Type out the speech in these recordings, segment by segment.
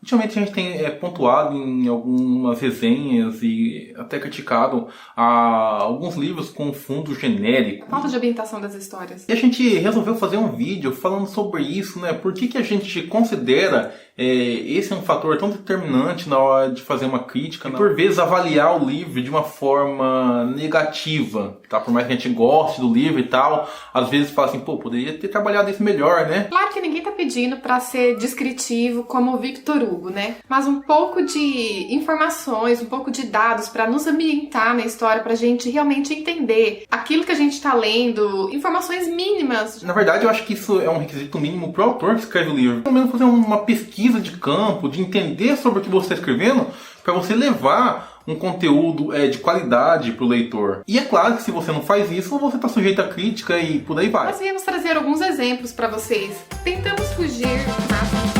Ultimamente a gente tem pontuado em algumas resenhas e até criticado alguns livros com fundo genérico. Falta de ambientação das histórias. E a gente resolveu fazer um vídeo falando sobre isso, né? Por que a gente considera esse um fator tão determinante na hora de fazer uma crítica, e por vezes avaliar o livro de uma forma negativa, tá? Por mais que a gente goste do livro e tal, às vezes fala assim, pô, poderia ter trabalhado isso melhor, né? Claro que ninguém tá pedindo pra ser descritivo como o Victor Hugo, né? Mas um pouco de informações, um pouco de dados pra nos ambientar na história, pra gente realmente entender aquilo que a gente tá lendo, informações mínimas. Na verdade, eu acho que isso é um requisito mínimo pro autor que escreve o livro. Pelo menos fazer uma pesquisa de campo, de entender sobre o que você está escrevendo, para você levar um conteúdo de qualidade para o leitor. E é claro que se você não faz isso, você está sujeito a crítica e por aí vai. Nós viemos trazer alguns exemplos para vocês. Tentamos fugir do máximo.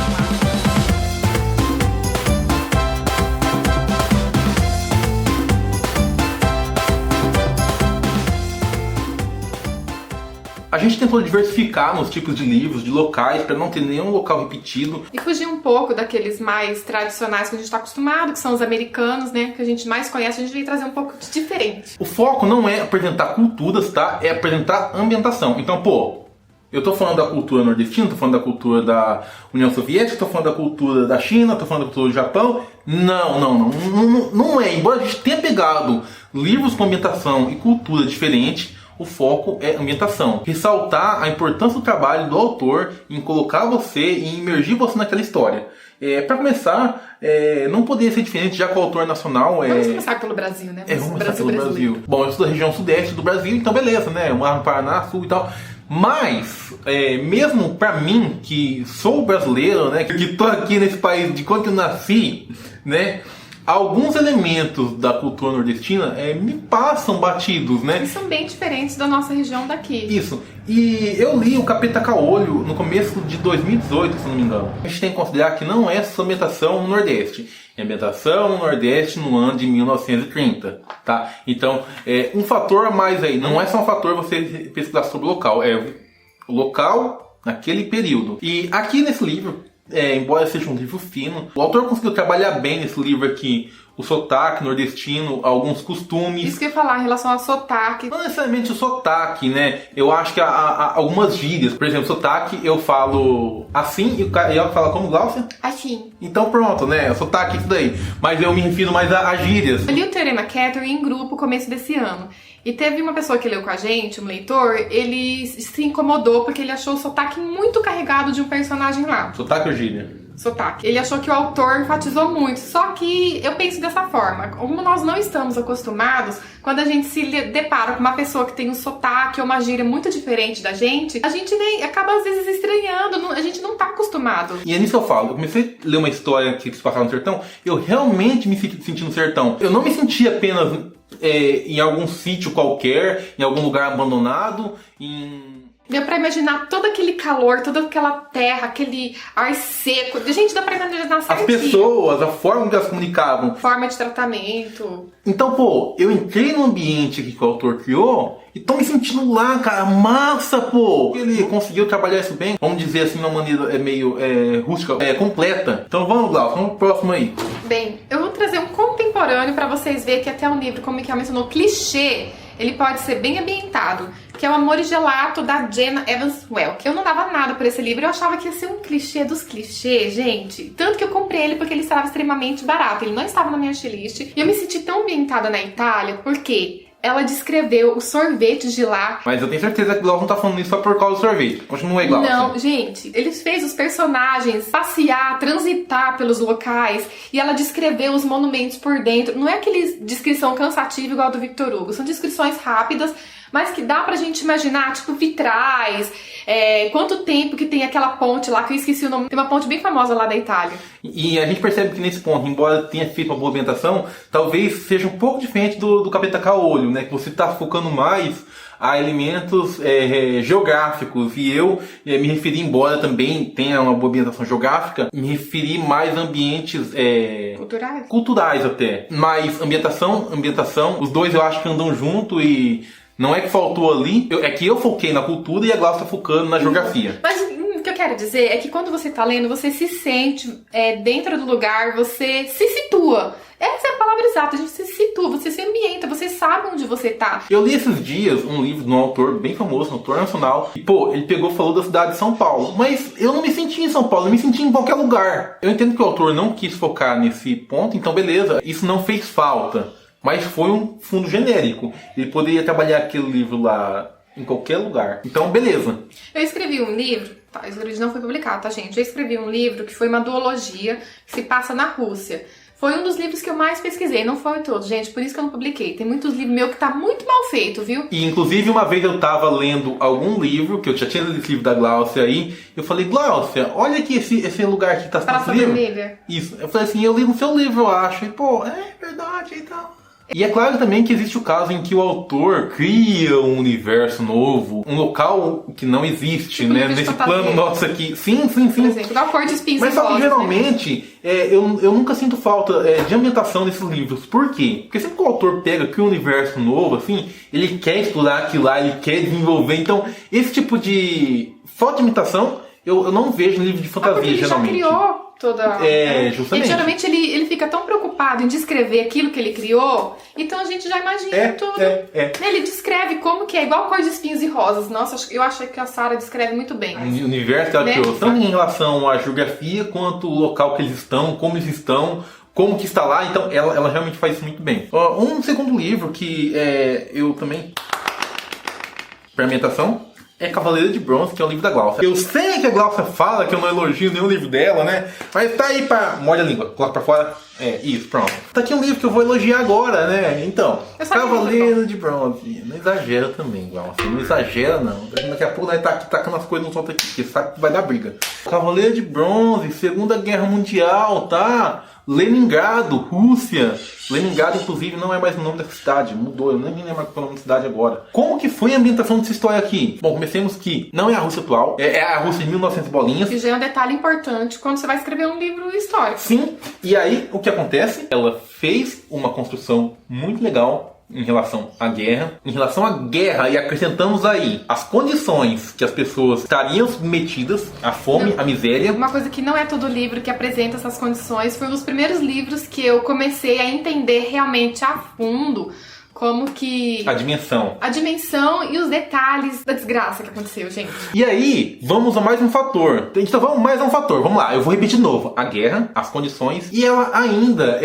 A gente tentou diversificar nos tipos de livros, de locais, para não ter nenhum local repetido. E fugir um pouco daqueles mais tradicionais que a gente está acostumado, que são os americanos, né? Que a gente mais conhece, a gente veio trazer um pouco de diferente. O foco não é apresentar culturas, tá? É apresentar ambientação. Então, pô, eu tô falando da cultura nordestina, tô falando da cultura da União Soviética, tô falando da cultura da China, tô falando da cultura do Japão. Não é. Embora a gente tenha pegado livros com ambientação e cultura diferente, o foco é ambientação. Ressaltar a importância do trabalho do autor em colocar você e imergir você naquela história. Para começar, não poderia ser diferente, já que o autor nacional Vamos começar pelo Brasil, né? Vamos começar pelo Brasil. Bom, eu sou da região sudeste do Brasil, então beleza, né? Mar do Paraná, sul e tal. Mas, mesmo pra mim, que sou brasileiro, né? Que tô aqui nesse país de quando eu nasci, né? Alguns elementos da cultura nordestina me passam batidos, né? E são bem diferentes da nossa região daqui. Isso. E eu li o Capeta Caolho no começo de 2018, se não me engano. A gente tem que considerar que não é só ambientação no Nordeste. É ambientação no Nordeste no ano de 1930, tá? Então, um fator a mais aí. Não é só um fator você pesquisar sobre o local. É o local naquele período. E aqui nesse livro, embora seja um livro fino, o autor conseguiu trabalhar bem nesse livro aqui o sotaque nordestino, alguns costumes. Isso que eu ia falar em relação ao sotaque. Não necessariamente o sotaque, né? Eu acho que há algumas gírias. Por exemplo, sotaque eu falo assim e ela fala como, Glaucia? Assim. Então pronto, né? Sotaque isso daí. Mas eu me refiro mais a gírias. Eu li o Teorema Cattery em grupo no começo desse ano. E teve uma pessoa que leu com a gente, um leitor, ele se incomodou porque ele achou o sotaque muito carregado de um personagem lá. Sotaque ou gíria? Sotaque. Ele achou que o autor enfatizou muito. Só que eu penso dessa forma. Como nós não estamos acostumados, quando a gente se depara com uma pessoa que tem um sotaque ou uma gíria muito diferente da gente, a gente nem acaba às vezes estranhando. A gente não tá acostumado. E é nisso que eu falo. Eu comecei a ler uma história que se passava no sertão, eu realmente me senti no sertão. Eu não me senti apenas em algum sítio qualquer, em algum lugar abandonado, Deu pra imaginar todo aquele calor, toda aquela terra, aquele ar seco. Gente, dá pra imaginar certinho. As pessoas, a forma que elas comunicavam. Forma de tratamento. Então, pô, eu entrei no ambiente que o autor criou e tô me sentindo lá, cara. Massa, pô! Ele conseguiu trabalhar isso bem, vamos dizer assim, de uma maneira meio rústica, completa. Então vamos lá, vamos pro próximo aí. Bem, eu vou trazer um contemporâneo pra vocês verem que até um livro, como que ela mencionou, clichê, ele pode ser bem ambientado, que é o Amor e Gelato, da Jenna Evans Welch. Eu não dava nada por esse livro, eu achava que ia ser um clichê dos clichês, gente. Tanto que eu comprei ele porque ele estava extremamente barato, ele não estava na minha wishlist. E eu me senti tão ambientada na Itália, porque ela descreveu os sorvetes de lá. Mas eu tenho certeza que o Glaucio não tá falando isso só por causa do sorvete. Continua igual. Não, gente, ele fez os personagens passear, transitar pelos locais, e ela descreveu os monumentos por dentro. Não é aquele descrição cansativa igual a do Victor Hugo, são descrições rápidas, mas que dá pra gente imaginar, tipo, vitrais, quanto tempo que tem aquela ponte lá, que eu esqueci o nome, tem uma ponte bem famosa lá da Itália. E a gente percebe que nesse ponto, embora tenha feito uma boa ambientação, talvez seja um pouco diferente do Capeta Caolho, né? Que você tá focando mais a elementos geográficos, e eu me referi, embora também tenha uma boa ambientação geográfica, me referi mais a ambientes culturais até. Mas ambientação, os dois eu acho que andam junto e não é que faltou ali, é que eu foquei na cultura e a Glaucia tá focando na geografia. Mas o que eu quero dizer é que quando você tá lendo, você se sente dentro do lugar, você se situa. Essa é a palavra exata, a gente se situa, você se ambienta, você sabe onde você tá. Eu li esses dias um livro de um autor bem famoso, um autor nacional, e pô, ele pegou e falou da cidade de São Paulo. Mas eu não me senti em São Paulo, eu me senti em qualquer lugar. Eu entendo que o autor não quis focar nesse ponto, então beleza, isso não fez falta. Mas foi um fundo genérico. Ele poderia trabalhar aquele livro lá em qualquer lugar. Então, beleza. Eu escrevi um livro, tá, esse livro não foi publicado, tá, gente? Eu escrevi um livro que foi uma duologia que se passa na Rússia. Foi um dos livros que eu mais pesquisei, não foi todo, gente, por isso que eu não publiquei. Tem muitos livros meus que tá muito mal feito, viu? E inclusive uma vez eu tava lendo algum livro, que eu já tinha lido esse livro da Gláucia aí, eu falei, Gláucia, olha aqui esse lugar que tá Praça livro. Vermelha. Isso. Eu falei assim, eu li no seu livro, eu acho. E pô, é verdade e tal. E é claro também que existe o caso em que o autor cria um universo novo, um local que não existe, tipo né? Nesse plano nosso aqui. Sim. Por exemplo, dá o Cor de Espinhos Mas e só que Rosas, geralmente eu nunca sinto falta de ambientação desses livros. Por quê? Porque sempre que o autor pega aqui um universo novo, assim, ele quer explorar aquilo lá, ele quer desenvolver. Então, esse tipo de falta de imitação eu não vejo em livro de fantasia, porque ele geralmente. Já criou toda... justamente. Ele, geralmente ele fica tão preocupado em descrever aquilo que ele criou, então a gente já imagina tudo. Ele descreve como que é, igual Cor de Espinhos e Rosas. Nossa, eu achei que a Sarah descreve muito bem. O universo que ela criou, tanto em relação à geografia, quanto o local que eles estão, como eles estão, como que está lá. Então ela realmente faz isso muito bem. Um segundo livro que eu também... Para ambientação... É Cavaleiro de Bronze, que é o livro da Gláucia. Eu sei que a Gláucia fala que eu não elogio nenhum livro dela, né? Mas tá aí pra... Morde a língua, coloca pra fora. Isso, pronto. Tá aqui um livro que eu vou elogiar agora, né? Então, Cavaleiro de Bronze. Não exagera também, Gláucia. Não exagera, não. Daqui a pouco nós tá aqui tacando as coisas nos outros aqui, porque sabe que vai dar briga. Cavaleiro de Bronze, Segunda Guerra Mundial, tá? Leningrado, Rússia. Leningrado, inclusive, não é mais o nome da cidade. Mudou, eu nem lembro mais qual é o nome da cidade agora. Como que foi a ambientação dessa história aqui? Bom, comecemos que não é a Rússia atual. É a Rússia de 1900 bolinhas. Que já é um detalhe importante quando você vai escrever um livro histórico. Sim. E aí, o que acontece? Ela fez uma construção muito legal em relação à guerra. Em relação à guerra, e acrescentamos aí as condições que as pessoas estariam submetidas à fome, à miséria. Uma coisa que não é todo livro que apresenta essas condições, foi um dos primeiros livros que eu comecei a entender realmente a fundo como que... A dimensão e os detalhes da desgraça que aconteceu, gente. E aí, vamos a mais um fator. Então vamos mais a um fator. Vamos lá, eu vou repetir de novo. A guerra, as condições. E ela ainda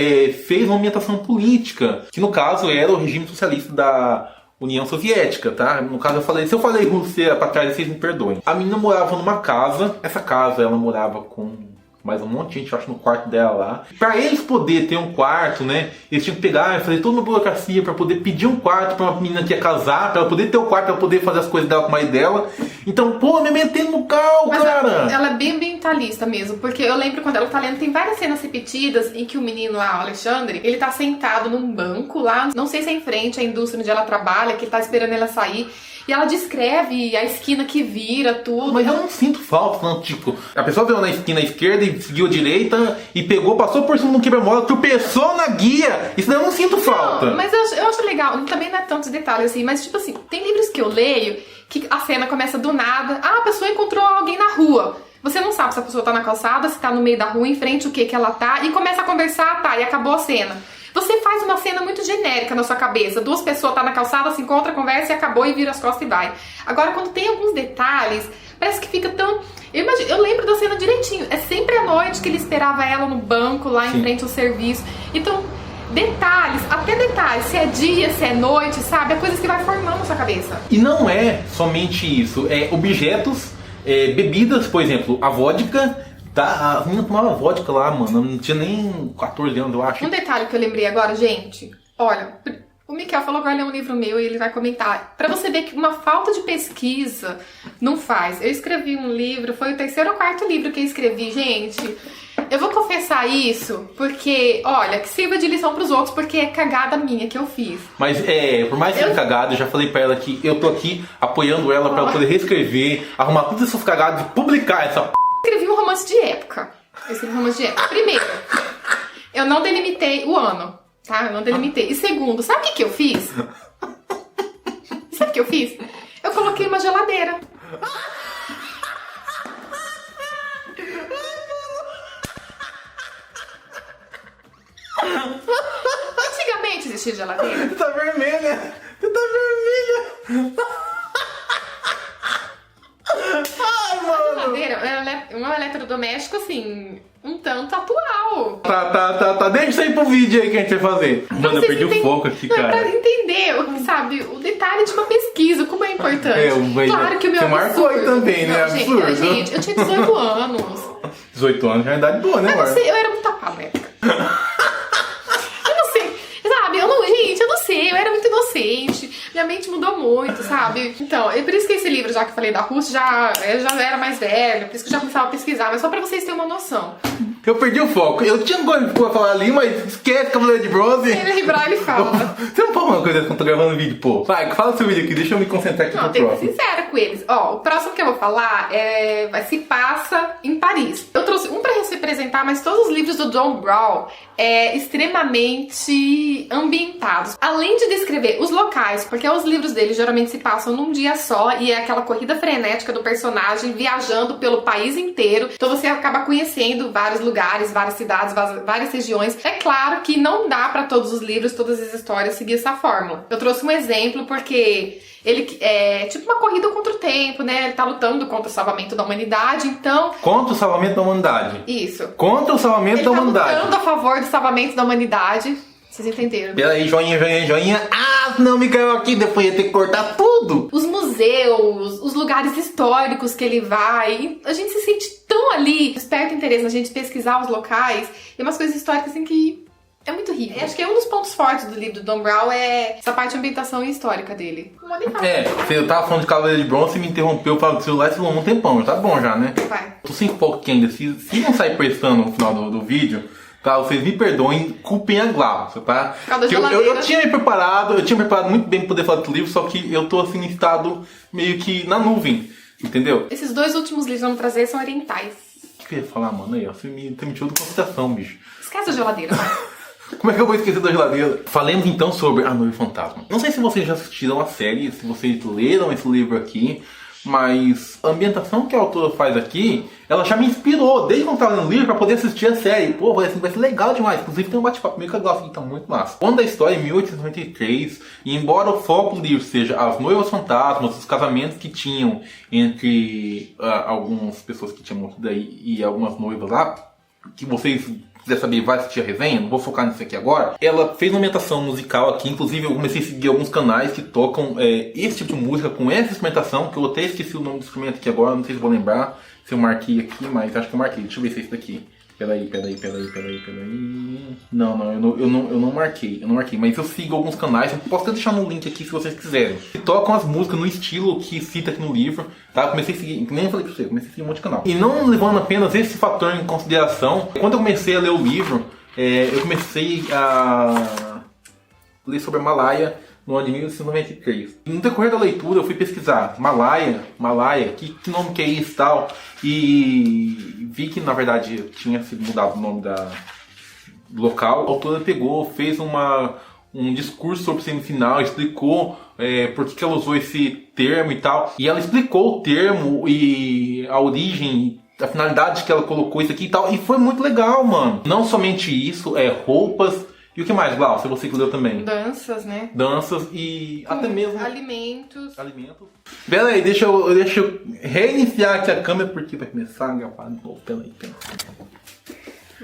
fez uma ambientação política. Que no caso era o regime socialista da União Soviética, tá? No caso se eu falei Rússia pra trás, vocês me perdoem. A menina morava numa casa. Essa casa, ela morava com... mais um monte de gente, eu acho, no quarto dela lá. Pra eles poderem ter um quarto, né? Eles tinham que pegar e fazer toda uma burocracia pra poder pedir um quarto pra uma menina que ia casar, pra ela poder ter o quarto, pra ela poder fazer as coisas dela com o marido dela. Então, pô, me metendo no cal, mas cara! Ela é bem ambientalista mesmo, porque eu lembro quando ela tá lendo, tem várias cenas repetidas em que o menino lá, o Alexandre, ele tá sentado num banco lá, não sei se é em frente à indústria onde ela trabalha, que ele tá esperando ela sair. E ela descreve a esquina que vira, tudo. Mas eu não sinto falta, falando, tipo, a pessoa veio na esquina esquerda e seguiu a direita e pegou, passou por cima de um quebra-mola, tropeçou na guia. Isso daí eu não sinto falta. Mas eu acho legal, também não é tantos detalhes assim, mas tipo assim, tem livros que eu leio que a cena começa do nada. Ah, a pessoa encontrou alguém na rua. Você não sabe se a pessoa tá na calçada, se tá no meio da rua, em frente o que ela tá, e começa a conversar, tá, e acabou a cena. Você faz uma cena muito genérica na sua cabeça. Duas pessoas tá na calçada, se encontra, conversa e acabou, e vira as costas e vai. Agora, quando tem alguns detalhes, parece que fica tão... Eu lembro da cena direitinho. É sempre à noite que ele esperava ela no banco, lá em frente ao serviço. Então, detalhes, até detalhes. Se é dia, se é noite, sabe? É coisas que vai formando na sua cabeça. E não é somente isso. É objetos, bebidas, por exemplo, a vodka... Tá, a menina tomava vodka lá, mano. Não tinha nem 14 anos, eu acho. Um detalhe que eu lembrei agora, gente. Olha, o Miquel falou que vai ler um livro meu e ele vai comentar. Pra você ver que uma falta de pesquisa não faz. Eu escrevi um livro, foi o 3º ou 4º livro que eu escrevi, gente. Eu vou confessar isso porque, olha, que sirva de lição pros outros, porque é cagada minha que eu fiz. Mas, por mais que seja cagada, eu já falei pra ela que eu tô aqui apoiando ela pra ela poder reescrever, arrumar todas essas cagadas e publicar essa Eu escrevi um romance de época. Primeiro, eu não delimitei o ano, tá? Eu não delimitei. E segundo, sabe o que eu fiz? Eu coloquei uma geladeira. Antigamente existia geladeira. Você tá vermelha! Você tá vermelha! Ai, mano! Geladeira é um eletrodoméstico, assim, um tanto atual. Tá. Deixa isso aí pro vídeo aí que a gente vai fazer. Mano, eu perdi o foco aqui, não, cara. Pra entender, sabe, o detalhe de uma pesquisa, como é importante. Claro que o meu você marcou aí absurdo. também, né? Não, Absurdo. gente, eu tinha 18 anos. 18 anos já é uma idade boa, né, Eu não Marcos? sei, eu era muito tapada na época. Eu não sei, sabe, gente, eu não sei, eu era muito inocente. Minha mente mudou muito, sabe? Então, é por isso que esse livro, já que eu falei da Rússia, eu já era mais velho, por isso que eu já começava a pesquisar, mas só pra vocês terem uma noção. Eu perdi o foco. Eu tinha coisa pra falar ali, mas esquece Cavaleiro de Bronze. Ele vibrar, ele fala. Você não fala uma coisa quando eu tô gravando vídeo, pô. Vai, fala seu vídeo aqui, deixa eu me concentrar aqui Não, no tem que ser próximo. sincera com eles. Ó, o próximo que eu vou falar se passa em Paris. Eu trouxe um pra representar, mas todos os livros do Dan Brown extremamente ambientados. Além de descrever os locais, porque os livros dele geralmente se passam num dia só e é aquela corrida frenética do personagem viajando pelo país inteiro. Então você acaba conhecendo vários lugares, várias cidades, várias regiões. É claro que não dá pra todos os livros, todas as histórias seguir essa fórmula. Eu trouxe um exemplo porque ele é tipo uma corrida contra o tempo, né? Ele tá lutando contra o salvamento da humanidade, então... Contra o salvamento da humanidade. Isso. Contra o salvamento da humanidade. Ele tá lutando a favor do salvamento da humanidade. Vocês entenderam? Peraí, joinha. Ah, não me caiu aqui, depois ia ter que cortar tudo. Os museus, os lugares históricos que ele vai, a gente se sente tão ali, desperta interesse na gente pesquisar os locais, e umas coisas históricas assim que é muito rico. Acho que é um dos pontos fortes do livro do Dan Brown é essa parte de ambientação histórica dele. Não vou nem falar. Você tava falando de Cavaleiro de Bronze e me interrompeu para o celular e falou um tempão, já tá bom já, né? Vai. Tô sem foco aqui ainda, se não sair prestando no final do vídeo, tá, vocês me perdoem, culpem a Glaucia, tá? Que eu tinha me preparado, muito bem pra poder falar do livro, só que eu tô assim em estado meio que na nuvem, entendeu? Esses dois últimos livros que vamos trazer são orientais. O que eu ia falar, mano? Aí, ó, você me tirou da concentração, bicho. Esquece a geladeira, vai. Como é que eu vou esquecer da geladeira? Falemos então sobre A Noiva Fantasma. Não sei se vocês já assistiram a série, se vocês leram esse livro aqui, mas a ambientação que a autora faz aqui, ela já me inspirou desde quando eu tava no livro pra poder assistir a série. Pô, vai ser legal demais. Inclusive tem um bate-papo meio que a Glaucia que tá muito massa. Conta a história em 1893, e embora o foco do livro seja as noivas fantasmas, os casamentos que tinham entre algumas pessoas que tinham morrido aí e algumas noivas lá, que vocês quiser saber, vai assistir a resenha, não vou focar nisso aqui agora. Ela fez uma ambientação musical aqui, inclusive eu comecei a seguir alguns canais que tocam esse tipo de música com essa instrumentação, que eu até esqueci o nome do instrumento aqui agora, não sei se vou lembrar, se eu marquei aqui, mas acho que eu marquei. Deixa eu ver se é esse daqui. Peraí. Não, eu não marquei, mas eu sigo alguns canais, eu posso até deixar no link aqui se vocês quiserem. Que tocam as músicas no estilo que cita aqui no livro, tá? Comecei a seguir, nem falei pra você, comecei a seguir um monte de canal. E não levando apenas esse fator em consideração, quando eu comecei a ler o livro, eu comecei a ler sobre a Malaya no ano de 1993. No decorrer da leitura eu fui pesquisar Malaya, que nome que é isso e tal, e vi que na verdade tinha sido mudado o nome do local. A autora pegou, fez um discurso sobre o semifinal, explicou por que ela usou esse termo e tal, e ela explicou o termo e a origem, a finalidade que ela colocou isso aqui e tal, e foi muito legal, mano. Não somente isso, roupas. E o que mais, Glaucia? Você que leu também? Danças, né? Danças e até mesmo... Alimentos. Pera aí, deixa eu reiniciar aqui a câmera porque vai começar a gravar de novo. Pera aí.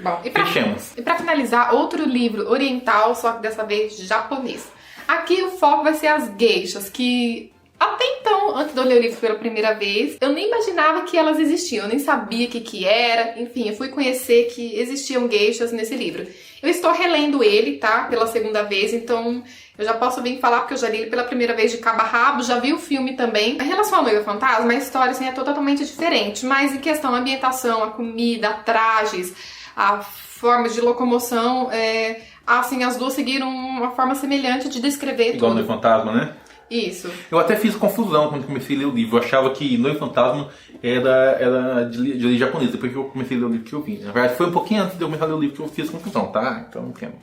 Bom, Fechamos. E pra finalizar, outro livro oriental, só que dessa vez japonês. Aqui o foco vai ser as geishas, que... Até então, antes de eu ler o livro pela primeira vez, eu nem imaginava que elas existiam, eu nem sabia o que era. Enfim, eu fui conhecer que existiam geishas nesse livro. Eu estou relendo ele, tá? Pela segunda vez, então eu já posso vir falar porque eu já li ele pela primeira vez de cabo a rabo, já vi o filme também. Em relação à Noiva Fantasma, a história assim, é totalmente diferente, mas em questão a ambientação, a comida, trajes, a forma de locomoção, assim, as duas seguiram uma forma semelhante de descrever igual tudo. Noiva Fantasma, né? Isso. Eu até fiz confusão quando comecei a ler o livro. Eu achava que Noiva Fantasma era de origem japonesa, depois que eu comecei a ler o livro que eu vi. Na verdade, foi um pouquinho antes de eu começar a ler o livro que eu fiz confusão, tá? Então, não entendo.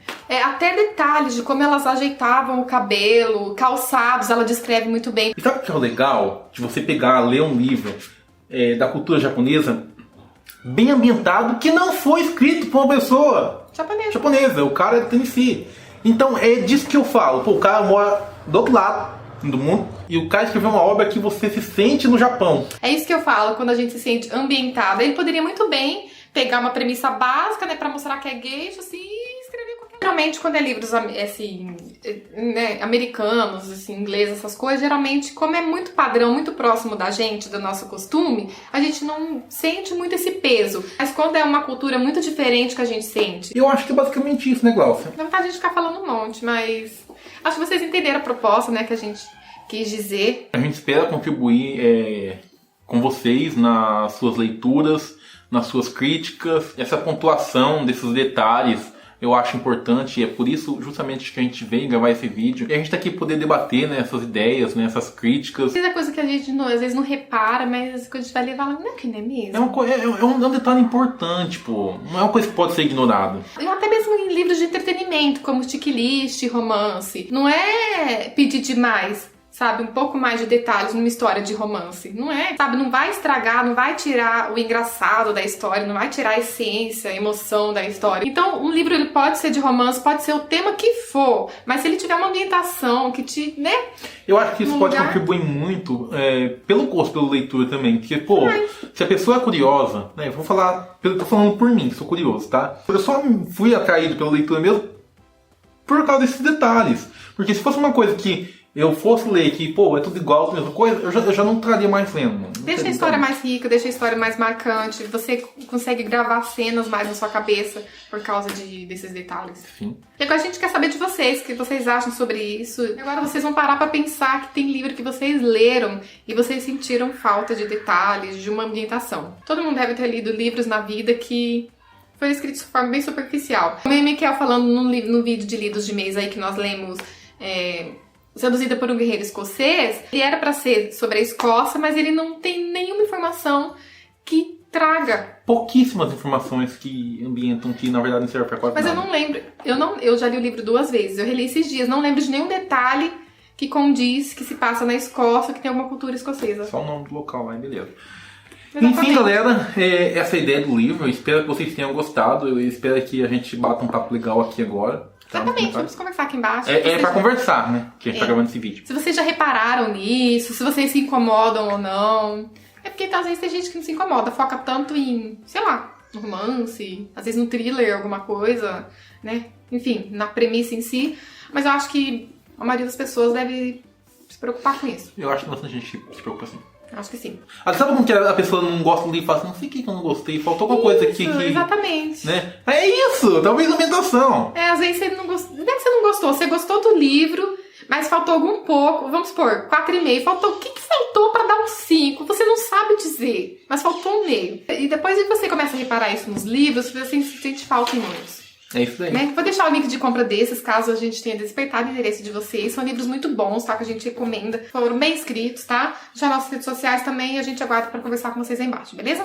Até detalhes de como elas ajeitavam o cabelo, calçados, ela descreve muito bem. E sabe o que é o legal de você pegar, ler um livro da cultura japonesa? bem ambientado, que não foi escrito por uma pessoa japonesa. O cara é de Tennessee. Então é disso que eu falo. Pô, o cara mora do outro lado do mundo e o cara escreveu uma obra que você se sente no Japão. É isso que eu falo, quando a gente se sente ambientado. Ele poderia muito bem pegar uma premissa básica, né, pra mostrar que é gay, assim, e escrever qualquer... Geralmente, quando é livros, assim, né, americanos, assim, inglês, essas coisas, geralmente, como é muito padrão, muito próximo da gente, do nosso costume, a gente não sente muito esse peso. Mas quando é uma cultura muito diferente que a gente sente... Eu acho que é basicamente isso, né, Glaucia? Dá vontade de ficar falando um monte, mas... Acho que vocês entenderam a proposta, né, que a gente quis dizer. A gente espera contribuir com vocês nas suas leituras, nas suas críticas. Essa pontuação desses detalhes eu acho importante e é por isso justamente que a gente veio gravar esse vídeo. E a gente tá aqui poder debater, né, essas ideias, né, essas críticas. Às vezes é coisa que a gente às vezes não repara, mas quando a gente vai ler, fala, não é que não é mesmo? É um detalhe importante, pô. Não é uma coisa que pode ser ignorada. Até mesmo em livros de entretenimento, como checklist, romance. Não é pedir demais, sabe? Um pouco mais de detalhes numa história de romance. Não é, sabe? Não vai estragar, não vai tirar o engraçado da história, não vai tirar a essência, a emoção da história. Então, um livro ele pode ser de romance, pode ser o tema que for, mas se ele tiver uma ambientação que te, né? Eu acho que isso pode contribuir muito pelo gosto, pela leitura também. Porque, pô, se a pessoa é curiosa, né? Eu vou falar, tô falando por mim, sou curioso, tá? Eu só fui atraído pela leitura mesmo por causa desses detalhes. Porque se fosse uma coisa que eu fosse ler que, pô, é tudo igual, a mesma coisa, eu já não estaria mais lendo. Deixa a história mais rica, deixa a história mais marcante. Você consegue gravar cenas mais na sua cabeça por causa desses detalhes. Sim. E agora a gente quer saber de vocês, o que vocês acham sobre isso. E agora vocês vão parar pra pensar que tem livro que vocês leram e vocês sentiram falta de detalhes, de uma ambientação. Todo mundo deve ter lido livros na vida que foi escrito de forma bem superficial. O Miquel falando no vídeo de lidos de mês aí que nós lemos... Seduzida por um Guerreiro Escocês, ele era pra ser sobre a Escócia, mas ele não tem nenhuma informação que traga. Pouquíssimas informações que ambientam que na verdade não serve pra quase nada. Mas eu não lembro, eu já li o livro 2 vezes, eu reli esses dias, não lembro de nenhum detalhe que condiz que se passa na Escócia, que tem alguma cultura escocesa. Só o nome do local lá, beleza. Exatamente. Enfim, galera, essa é a ideia do livro, eu espero que vocês tenham gostado, eu espero que a gente bata um papo legal aqui agora. Exatamente, vamos conversar aqui embaixo. Pra conversar, né? Que a gente tá gravando esse vídeo. Se vocês já repararam nisso, se vocês se incomodam ou não. É porque às vezes tem gente que não se incomoda, foca tanto em, sei lá, no romance, às vezes no thriller, alguma coisa, né? Enfim, na premissa em si. Mas eu acho que a maioria das pessoas deve se preocupar com isso. Eu acho que bastante gente se preocupa assim. Acho que sim. Sabe como que a pessoa não gosta do livro e fala assim, não sei o que eu não gostei, faltou alguma coisa aqui que... Exatamente. Né? É isso, talvez ambientação. Às vezes você não gostou. Não é que você não gostou, você gostou do livro, mas faltou algum pouco, vamos supor, 4,5. Faltou, o que faltou pra dar um 5? Você não sabe dizer, mas faltou um meio. E depois que você começa a reparar isso nos livros, você sente falta em muitos. É isso aí. Né? Vou deixar o link de compra desses, caso a gente tenha despertado o interesse de vocês. São livros muito bons, tá? Que a gente recomenda. Foram bem escritos, tá? Já nossas redes sociais também e a gente aguarda pra conversar com vocês aí embaixo, beleza?